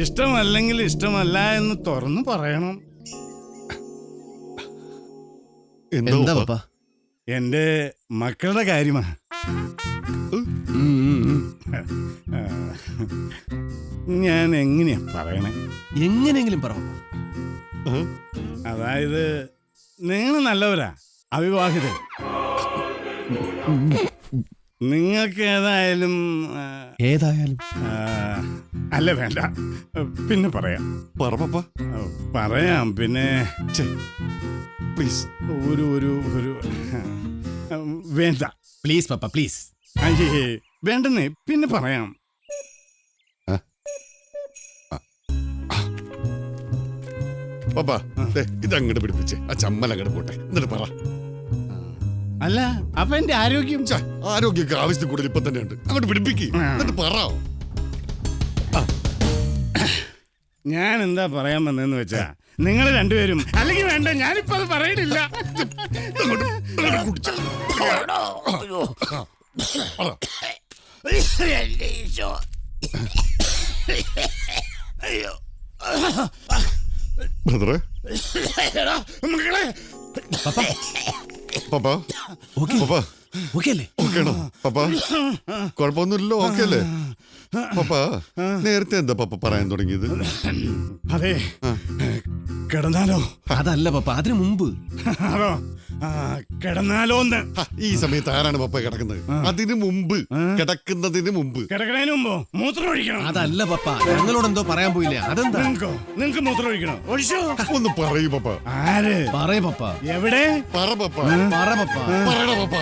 ഇഷ്ടമല്ലെങ്കിൽ ഇഷ്ടമല്ല എന്ന് തുറന്നു പറയണം. എന്താ പപ്പ? എന്റെ മക്കളുടെ കാര്യമാ. ഞാൻ എങ്ങനെയാ പറയണേ? എങ്ങനെയെങ്കിലും പറ. അതായത് നിങ്ങൾ നല്ലവരാ, അവിവാഹിതർ. നിങ്ങൾക്ക് ഏതായാലും അല്ല വേണ്ട, പിന്നെ പറയാം. പറയാം. പിന്നെ പ്ലീസ് ഒരു ഒരു ഒരു വേണ്ട പ്ലീസ് പപ്പ പ്ലീസ്. അയ്യേ വേണ്ടെന്നേ, പിന്നെ പറയാം. പപ്പാ ഇതങ്ങോട്ട് പിടിപ്പിച്ചേ, ആ ചമ്മലങ്ങോട്ട് പോട്ടെ, എന്നിട്ട് പറ. അല്ല അപ്പൊ എന്റെ ആരോഗ്യം ആരോഗ്യമൊക്കെ ആവശ്യത്തിൽ കൂടുതൽ ഇപ്പൊ തന്നെ ഉണ്ട്. അങ്ങോട്ട് പിടിപ്പിക്ക്, എന്നിട്ട് പറ. ഞാൻ എന്താ പറയാൻ വന്നതെന്ന് വെച്ചാ, നിങ്ങൾ രണ്ടുപേരും അല്ലെങ്കിൽ വേണ്ട, ഞാനിപ്പോ അത് പറയണില്ല. ബ്രദറെ, പപ്പാ പപ്പാ ഓക്കെയാണോ? പപ്പാ കുഴപ്പമൊന്നുമില്ലല്ലോ, ഓക്കെ അല്ലേ? പപ്പാ നേരത്തെ എന്താ പപ്പ പറയാൻ തുടങ്ങിയത്? അതെ, കിടന്നാലോ? അതല്ല പപ്പ, അതിനു മുമ്പ്. ആണോ? കിടന്നാലോന്ന്. ഈ സമയത്ത് ആരാണ് പപ്പ കിടക്കുന്നത്? അതിനു മുമ്പ്, കിടക്കുന്നതിന് മുമ്പ്. കിടക്കണതിന് മുമ്പോ മൂത്രം ഒഴിക്കണം. അതല്ല പപ്പ, ഞങ്ങളോട് എന്തോ പറയാൻ പോയില്ലേ, അതെന്താ? നിങ്ങക്ക് മൂത്രം ഒഴിക്കണം. ഒഴിച്ചോ? ഒന്ന് പറയൂ പപ്പ. ആര്? പറയ പപ്പ. എവിടെ? പറ പപ്പ. പറ പപ്പ. പറയണ പപ്പ.